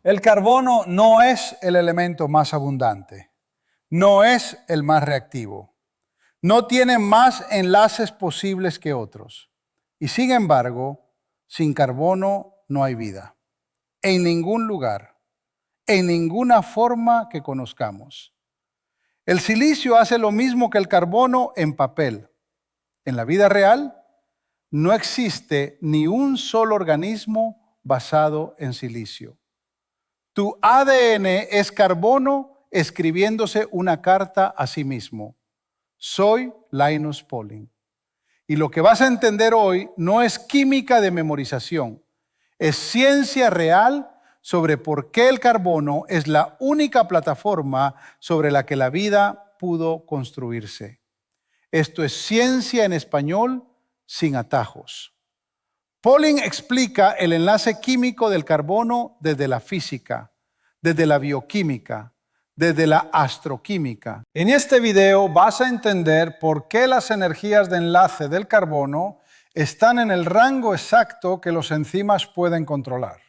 El carbono no es el elemento más abundante, no es el más reactivo, no tiene más enlaces posibles que otros. Y sin embargo, sin carbono no hay vida, en ningún lugar, en ninguna forma que conozcamos. El silicio hace lo mismo que el carbono en papel. En la vida real, no existe ni un solo organismo basado en silicio. Tu ADN es carbono escribiéndose una carta a sí mismo. Soy Linus Pauling. Y lo que vas a entender hoy no es química de memorización, es ciencia real sobre por qué el carbono es la única plataforma sobre la que la vida pudo construirse. Esto es ciencia en español sin atajos. Pauling explica el enlace químico del carbono desde la física, desde la bioquímica, desde la astroquímica. En este video vas a entender por qué las energías de enlace del carbono están en el rango exacto que los enzimas pueden controlar.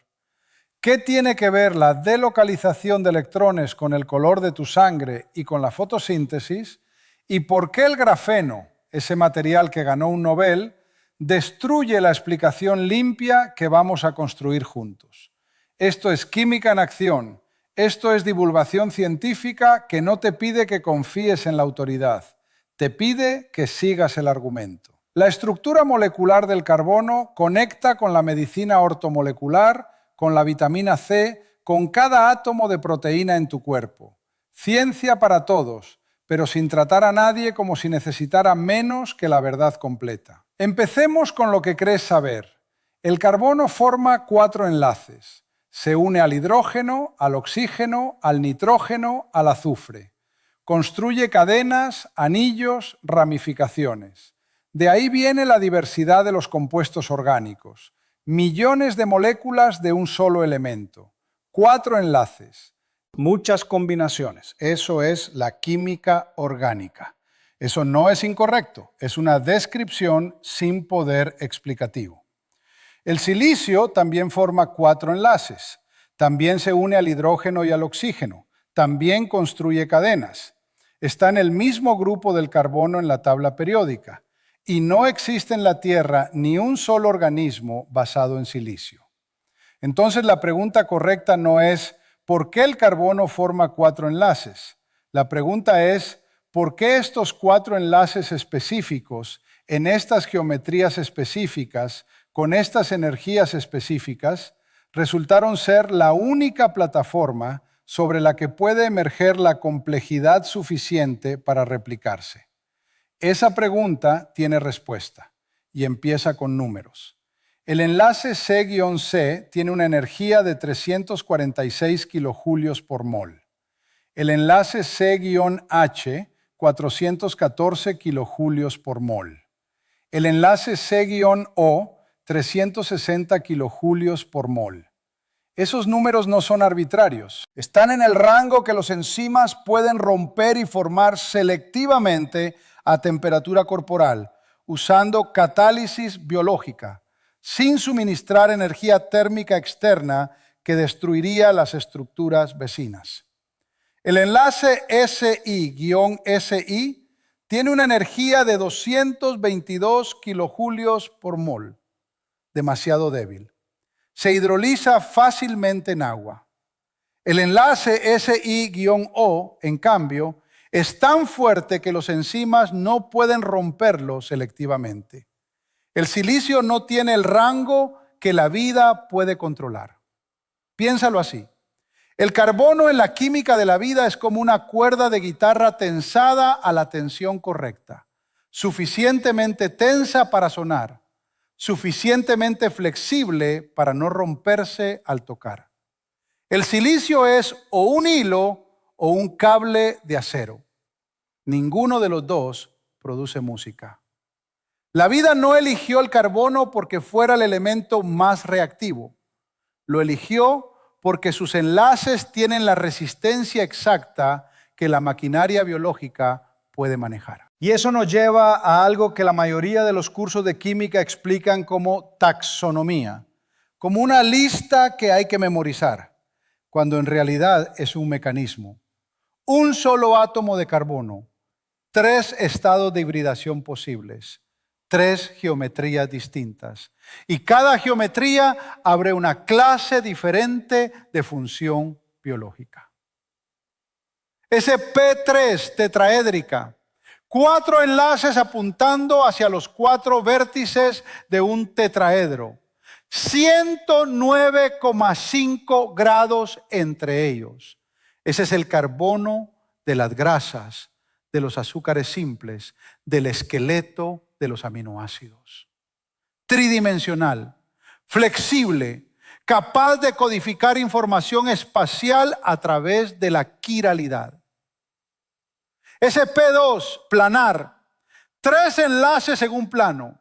¿Qué tiene que ver la delocalización de electrones con el color de tu sangre y con la fotosíntesis? ¿Y por qué el grafeno, ese material que ganó un Nobel, destruye la explicación limpia que vamos a construir juntos? Esto es química en acción. Esto es divulgación científica que no te pide que confíes en la autoridad, te pide que sigas el argumento. La estructura molecular del carbono conecta con la medicina ortomolecular, con la vitamina C, con cada átomo de proteína en tu cuerpo. Ciencia para todos, pero sin tratar a nadie como si necesitara menos que la verdad completa. Empecemos con lo que crees saber. El carbono forma 4 enlaces. Se une al hidrógeno, al oxígeno, al nitrógeno, al azufre. Construye cadenas, anillos, ramificaciones. De ahí viene la diversidad de los compuestos orgánicos. Millones de moléculas de un solo elemento. 4 enlaces. Muchas combinaciones. Eso es la química orgánica. Eso no es incorrecto. Es una descripción sin poder explicativo. El silicio también forma 4 enlaces. También se une al hidrógeno y al oxígeno. También construye cadenas. Está en el mismo grupo del carbono en la tabla periódica. Y no existe en la Tierra ni un solo organismo basado en silicio. Entonces la pregunta correcta no es ¿por qué el carbono forma 4 enlaces? La pregunta es ¿por qué estos 4 enlaces específicos en estas geometrías específicas con estas energías específicas, resultaron ser la única plataforma sobre la que puede emerger la complejidad suficiente para replicarse? Esa pregunta tiene respuesta y empieza con números. El enlace C-C tiene una energía de 346 kilojulios por mol. El enlace C-H, 414 kilojulios por mol. El enlace C-O, 360 kilojulios por mol. Esos números no son arbitrarios. Están en el rango que los enzimas pueden romper y formar selectivamente a temperatura corporal, usando catálisis biológica, sin suministrar energía térmica externa que destruiría las estructuras vecinas. El enlace SI-SI tiene una energía de 222 kilojulios por mol. Demasiado débil. Se hidroliza fácilmente en agua. El enlace SI-O, en cambio, es tan fuerte que los enzimas no pueden romperlo selectivamente. El silicio no tiene el rango que la vida puede controlar. Piénsalo así. El carbono en la química de la vida es como una cuerda de guitarra tensada a la tensión correcta, suficientemente tensa para sonar, suficientemente flexible para no romperse al tocar. El silicio es o un hilo o un cable de acero. Ninguno de los dos produce música. La vida no eligió el carbono porque fuera el elemento más reactivo. Lo eligió porque sus enlaces tienen la resistencia exacta que la maquinaria biológica puede manejar. Y eso nos lleva a algo que la mayoría de los cursos de química explican como taxonomía, como una lista que hay que memorizar. cuando en realidad es un mecanismo. Un solo átomo de carbono, 3 estados de hibridación posibles, 3 geometrías distintas. Y cada geometría abre una clase diferente de función biológica. Ese P3 tetraédrica, 4 enlaces apuntando hacia los 4 vértices de un tetraedro, 109,5 grados entre ellos. Ese es el carbono de las grasas, de los azúcares simples, del esqueleto de los aminoácidos. Tridimensional, flexible, capaz de codificar información espacial a través de la quiralidad. Ese P2 planar, 3 enlaces en un plano,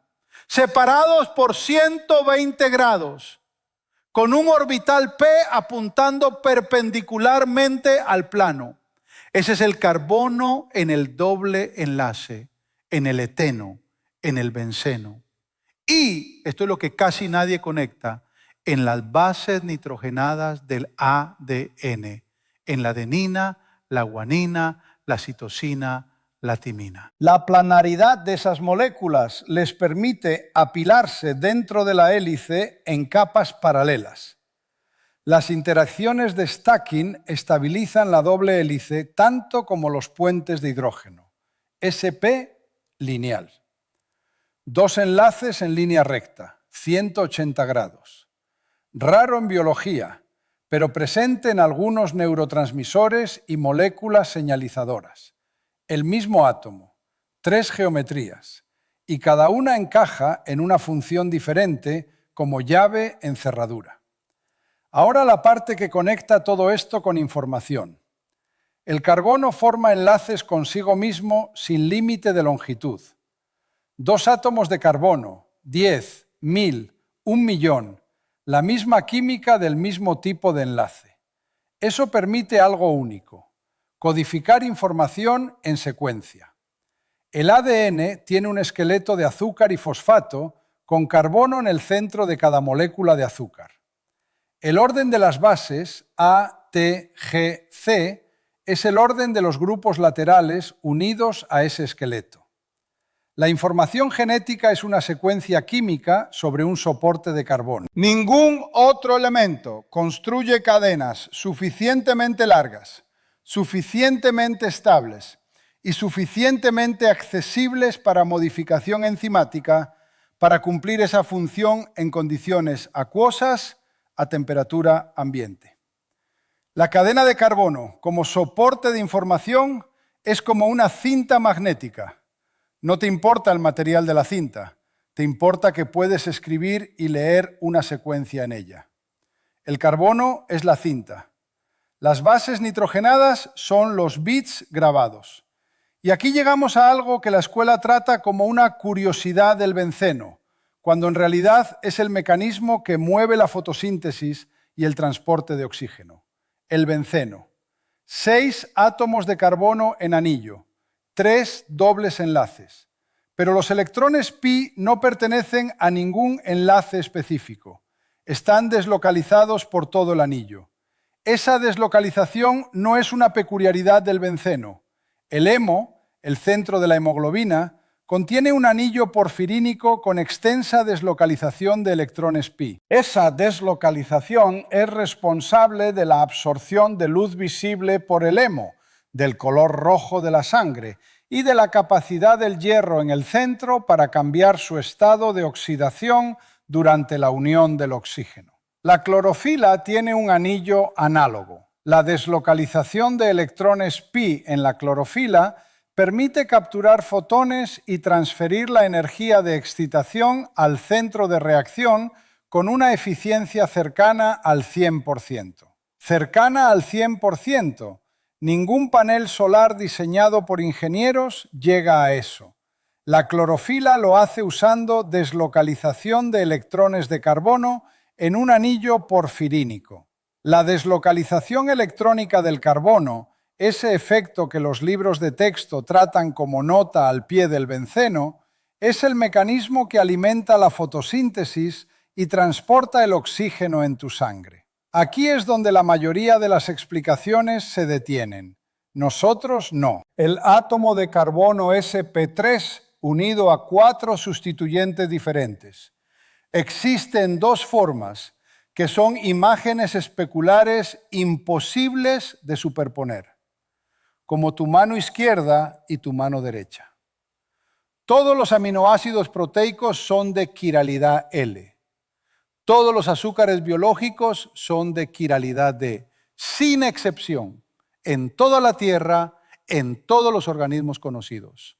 separados por 120 grados, con un orbital P apuntando perpendicularmente al plano. Ese es el carbono en el doble enlace, en el eteno, en el benceno. Y, esto es lo que casi nadie conecta, en las bases nitrogenadas del ADN, en la adenina, la guanina, la citosina, la timina. La planaridad de esas moléculas les permite apilarse dentro de la hélice en capas paralelas. Las interacciones de stacking estabilizan la doble hélice tanto como los puentes de hidrógeno. SP lineal. 2 enlaces en línea recta, 180 grados. Raro en biología, pero presente en algunos neurotransmisores y moléculas señalizadoras. El mismo átomo, 3 geometrías, y cada una encaja en una función diferente como llave en cerradura. Ahora la parte que conecta todo esto con información. El carbono forma enlaces consigo mismo sin límite de longitud. 2 átomos de carbono, 10, 1000, 1.000.000, la misma química del mismo tipo de enlace. Eso permite algo único. Codificar información en secuencia. El ADN tiene un esqueleto de azúcar y fosfato con carbono en el centro de cada molécula de azúcar. El orden de las bases, A, T, G, C, es el orden de los grupos laterales unidos a ese esqueleto. La información genética es una secuencia química sobre un soporte de carbono. Ningún otro elemento construye cadenas suficientemente largas, suficientemente estables y suficientemente accesibles para modificación enzimática para cumplir esa función en condiciones acuosas a temperatura ambiente. La cadena de carbono como soporte de información es como una cinta magnética. No te importa el material de la cinta, te importa que puedes escribir y leer una secuencia en ella. El carbono es la cinta. Las bases nitrogenadas son los bits grabados. Y aquí llegamos a algo que la escuela trata como una curiosidad del benceno, cuando en realidad es el mecanismo que mueve la fotosíntesis y el transporte de oxígeno. El benceno. 6 átomos de carbono en anillo, 3 dobles enlaces. Pero los electrones pi no pertenecen a ningún enlace específico. Están deslocalizados por todo el anillo. Esa deslocalización no es una peculiaridad del benceno. El hemo, el centro de la hemoglobina, contiene un anillo porfirínico con extensa deslocalización de electrones pi. Esa deslocalización es responsable de la absorción de luz visible por el hemo, del color rojo de la sangre, y de la capacidad del hierro en el centro para cambiar su estado de oxidación durante la unión del oxígeno. La clorofila tiene un anillo análogo. La deslocalización de electrones pi en la clorofila permite capturar fotones y transferir la energía de excitación al centro de reacción con una eficiencia cercana al 100%. Cercana al 100%. Ningún panel solar diseñado por ingenieros llega a eso. La clorofila lo hace usando deslocalización de electrones de carbono en un anillo porfirínico. La deslocalización electrónica del carbono, ese efecto que los libros de texto tratan como nota al pie del benceno, es el mecanismo que alimenta la fotosíntesis y transporta el oxígeno en tu sangre. Aquí es donde la mayoría de las explicaciones se detienen. Nosotros no. El átomo de carbono sp3 unido a 4 sustituyentes diferentes. Existe en 2 formas que son imágenes especulares imposibles de superponer, como tu mano izquierda y tu mano derecha. Todos los aminoácidos proteicos son de quiralidad L. Todos los azúcares biológicos son de quiralidad D, sin excepción, en toda la Tierra, en todos los organismos conocidos.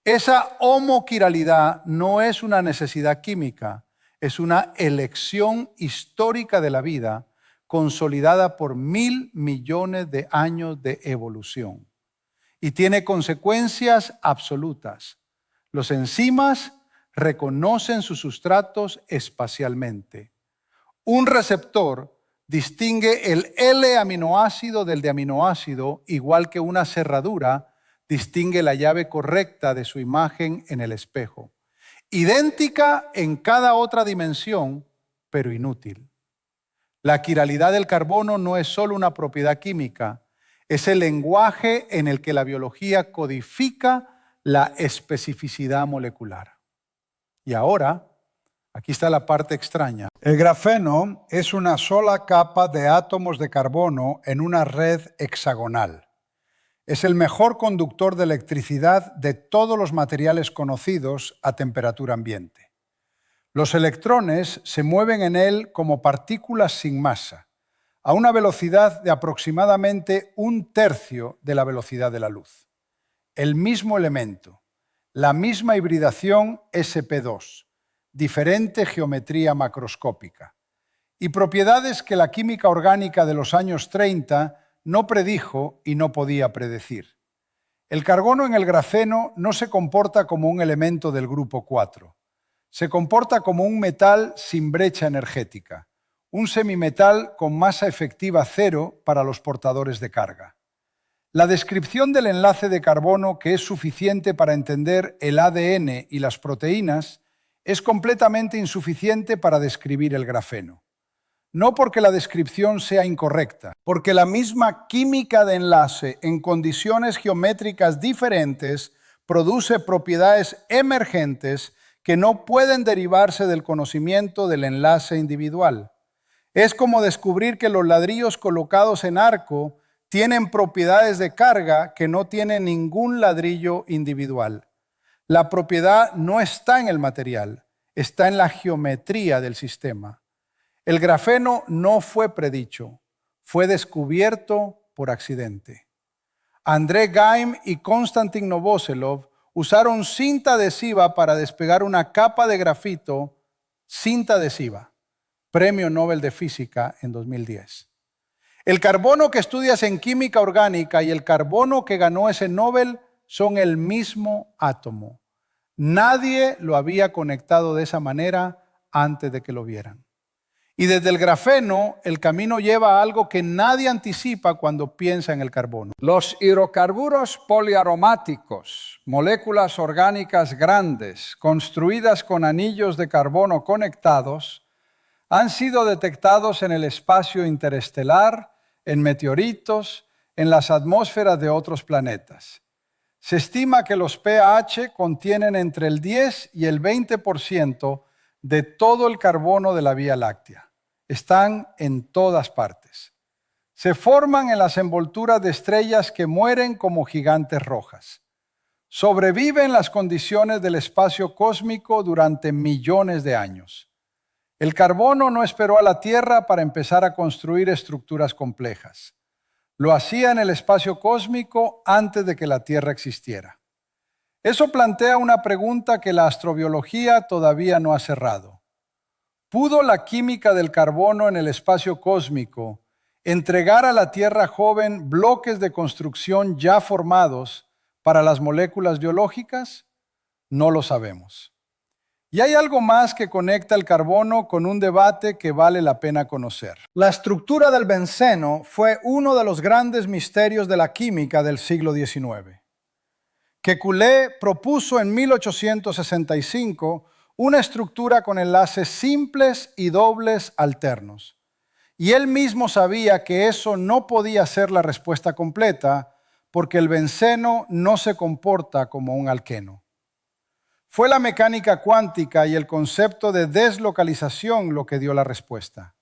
Esa homoquiralidad no es una necesidad química, es una elección histórica de la vida consolidada por 1.000 millones de años de evolución. Y tiene consecuencias absolutas. Los enzimas reconocen sus sustratos espacialmente. Un receptor distingue el L-aminoácido del deaminoácido, igual que una cerradura distingue la llave correcta de su imagen en el espejo. Idéntica en cada otra dimensión, pero inútil. La quiralidad del carbono no es solo una propiedad química, es el lenguaje en el que la biología codifica la especificidad molecular. Y ahora, aquí está la parte extraña. El grafeno es una sola capa de átomos de carbono en una red hexagonal. Es el mejor conductor de electricidad de todos los materiales conocidos a temperatura ambiente. Los electrones se mueven en él como partículas sin masa, a una velocidad de aproximadamente 1/3 de la velocidad de la luz. El mismo elemento, la misma hibridación sp2, diferente geometría macroscópica y propiedades que la química orgánica de los años 30 no predijo y no podía predecir. El carbono en el grafeno no se comporta como un elemento del grupo 4. Se comporta como un metal sin brecha energética, un semimetal con masa efectiva 0 para los portadores de carga. La descripción del enlace de carbono, que es suficiente para entender el ADN y las proteínas, es completamente insuficiente para describir el grafeno. No porque la descripción sea incorrecta, porque la misma química de enlace en condiciones geométricas diferentes produce propiedades emergentes que no pueden derivarse del conocimiento del enlace individual. Es como descubrir que los ladrillos colocados en arco tienen propiedades de carga que no tiene ningún ladrillo individual. La propiedad no está en el material, está en la geometría del sistema. El grafeno no fue predicho, fue descubierto por accidente. André Geim y Konstantin Novoselov usaron cinta adhesiva para despegar una capa de grafito, cinta adhesiva, Premio Nobel de Física en 2010. El carbono que estudias en química orgánica y el carbono que ganó ese Nobel son el mismo átomo. Nadie lo había conectado de esa manera antes de que lo vieran. Y desde el grafeno, el camino lleva a algo que nadie anticipa cuando piensa en el carbono. Los hidrocarburos poliaromáticos, moléculas orgánicas grandes, construidas con anillos de carbono conectados, han sido detectados en el espacio interestelar, en meteoritos, en las atmósferas de otros planetas. Se estima que los pH contienen entre el 10 y el 20% de todo el carbono de la Vía Láctea. Están en todas partes. Se forman en las envolturas de estrellas que mueren como gigantes rojas. Sobreviven las condiciones del espacio cósmico durante millones de años. El carbono no esperó a la Tierra para empezar a construir estructuras complejas. Lo hacía en el espacio cósmico antes de que la Tierra existiera. Eso plantea una pregunta que la astrobiología todavía no ha cerrado. ¿Pudo la química del carbono en el espacio cósmico entregar a la Tierra joven bloques de construcción ya formados para las moléculas biológicas? No lo sabemos. Y hay algo más que conecta el carbono con un debate que vale la pena conocer. La estructura del benceno fue uno de los grandes misterios de la química del siglo XIX. Kekulé propuso en 1865 una estructura con enlaces simples y dobles alternos. y él mismo sabía que eso no podía ser la respuesta completa porque el benceno no se comporta como un alqueno. Fue la mecánica cuántica y el concepto de deslocalización lo que dio la respuesta.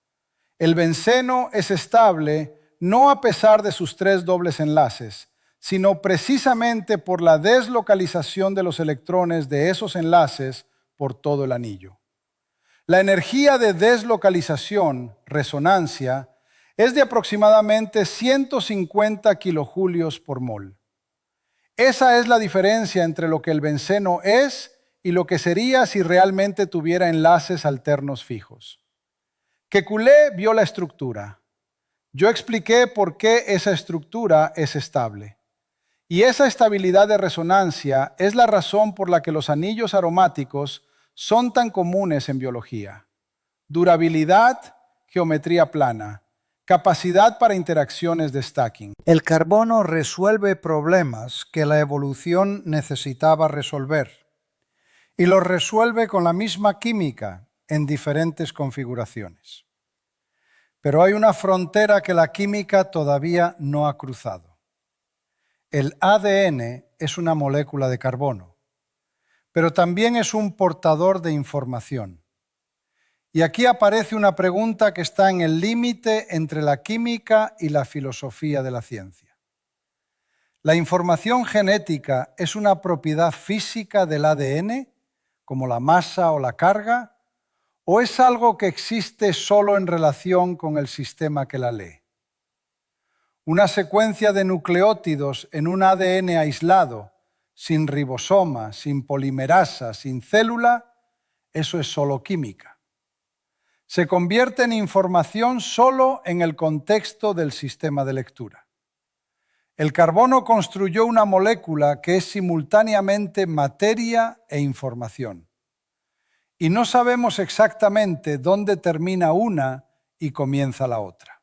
El benceno es estable no a pesar de sus 3 dobles enlaces, sino precisamente por la deslocalización de los electrones de esos enlaces por todo el anillo. La energía de deslocalización, resonancia, es de aproximadamente 150 kilojulios por mol. Esa es la diferencia entre lo que el benceno es y lo que sería si realmente tuviera enlaces alternos fijos. Kekulé vio la estructura. Yo expliqué por qué esa estructura es estable. Y esa estabilidad de resonancia es la razón por la que los anillos aromáticos son tan comunes en biología. Durabilidad, geometría plana, capacidad para interacciones de stacking. El carbono resuelve problemas que la evolución necesitaba resolver y los resuelve con la misma química en diferentes configuraciones. Pero hay una frontera que la química todavía no ha cruzado. El ADN es una molécula de carbono, pero también es un portador de información. Y aquí aparece una pregunta que está en el límite entre la química y la filosofía de la ciencia. ¿La información genética es una propiedad física del ADN, como la masa o la carga, o es algo que existe solo en relación con el sistema que la lee? Una secuencia de nucleótidos en un ADN aislado, sin ribosoma, sin polimerasa, sin célula, eso es solo química. Se convierte en información solo en el contexto del sistema de lectura. El carbono construyó una molécula que es simultáneamente materia e información. Y no sabemos exactamente dónde termina una y comienza la otra.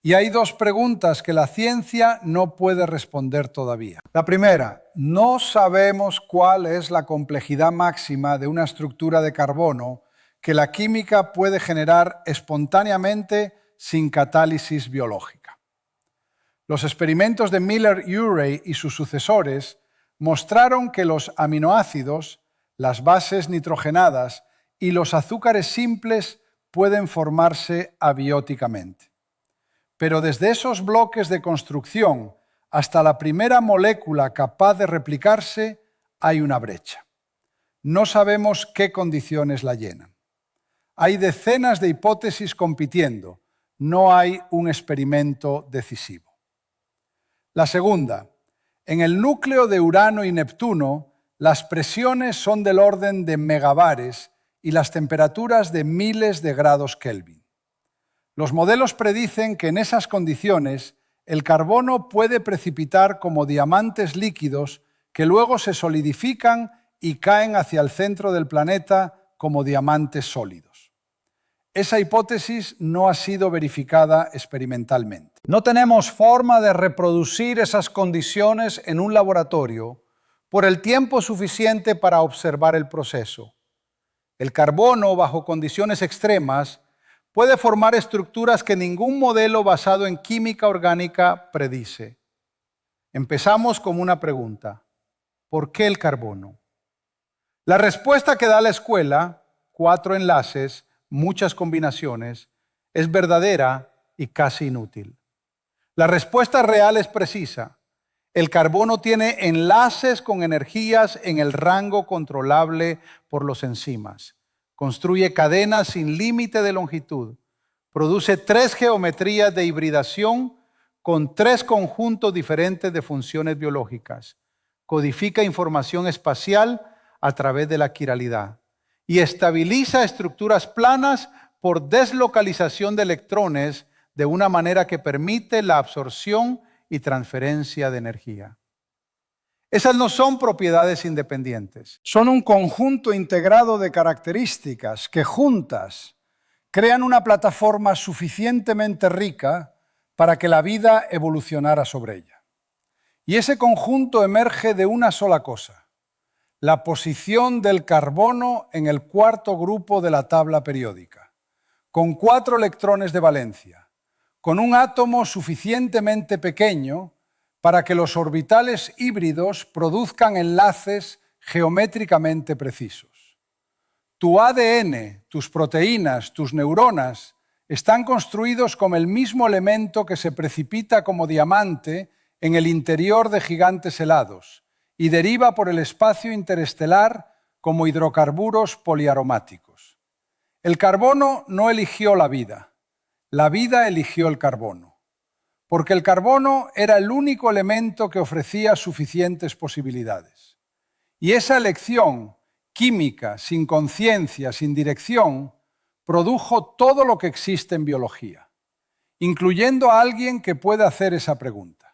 Y hay 2 preguntas que la ciencia no puede responder todavía. La primera, no sabemos cuál es la complejidad máxima de una estructura de carbono que la química puede generar espontáneamente sin catálisis biológica. Los experimentos de Miller-Urey y sus sucesores mostraron que los aminoácidos, las bases nitrogenadas y los azúcares simples pueden formarse abióticamente. Pero desde esos bloques de construcción hasta la primera molécula capaz de replicarse hay una brecha. No sabemos qué condiciones la llenan. Hay decenas de hipótesis compitiendo. No hay un experimento decisivo. La segunda, en el núcleo de Urano y Neptuno, las presiones son del orden de megabares y las temperaturas de miles de grados Kelvin. Los modelos predicen que en esas condiciones el carbono puede precipitar como diamantes líquidos que luego se solidifican y caen hacia el centro del planeta como diamantes sólidos. Esa hipótesis no ha sido verificada experimentalmente. No tenemos forma de reproducir esas condiciones en un laboratorio por el tiempo suficiente para observar el proceso. El carbono, bajo condiciones extremas, puede formar estructuras que ningún modelo basado en química orgánica predice. Empezamos con una pregunta: ¿por qué el carbono? La respuesta que da la escuela, 4 enlaces, muchas combinaciones, es verdadera y casi inútil. La respuesta real es precisa. El carbono tiene enlaces con energías en el rango controlable por los enzimas. Construye cadenas sin límite de longitud. Produce 3 geometrías de hibridación con 3 conjuntos diferentes de funciones biológicas. Codifica información espacial a través de la quiralidad y estabiliza estructuras planas por deslocalización de electrones de una manera que permite la absorción y transferencia de energía. Esas no son propiedades independientes. Son un conjunto integrado de características que juntas crean una plataforma suficientemente rica para que la vida evolucionara sobre ella. Y ese conjunto emerge de una sola cosa: la posición del carbono en el 4º grupo de la tabla periódica, con 4 electrones de valencia, con un átomo suficientemente pequeño para que los orbitales híbridos produzcan enlaces geométricamente precisos. Tu ADN, tus proteínas, tus neuronas están construidos como el mismo elemento que se precipita como diamante en el interior de gigantes helados y deriva por el espacio interestelar como hidrocarburos poliaromáticos. El carbono no eligió la vida eligió el carbono, porque el carbono era el único elemento que ofrecía suficientes posibilidades. Y esa elección química, sin conciencia, sin dirección, produjo todo lo que existe en biología, incluyendo a alguien que puede hacer esa pregunta.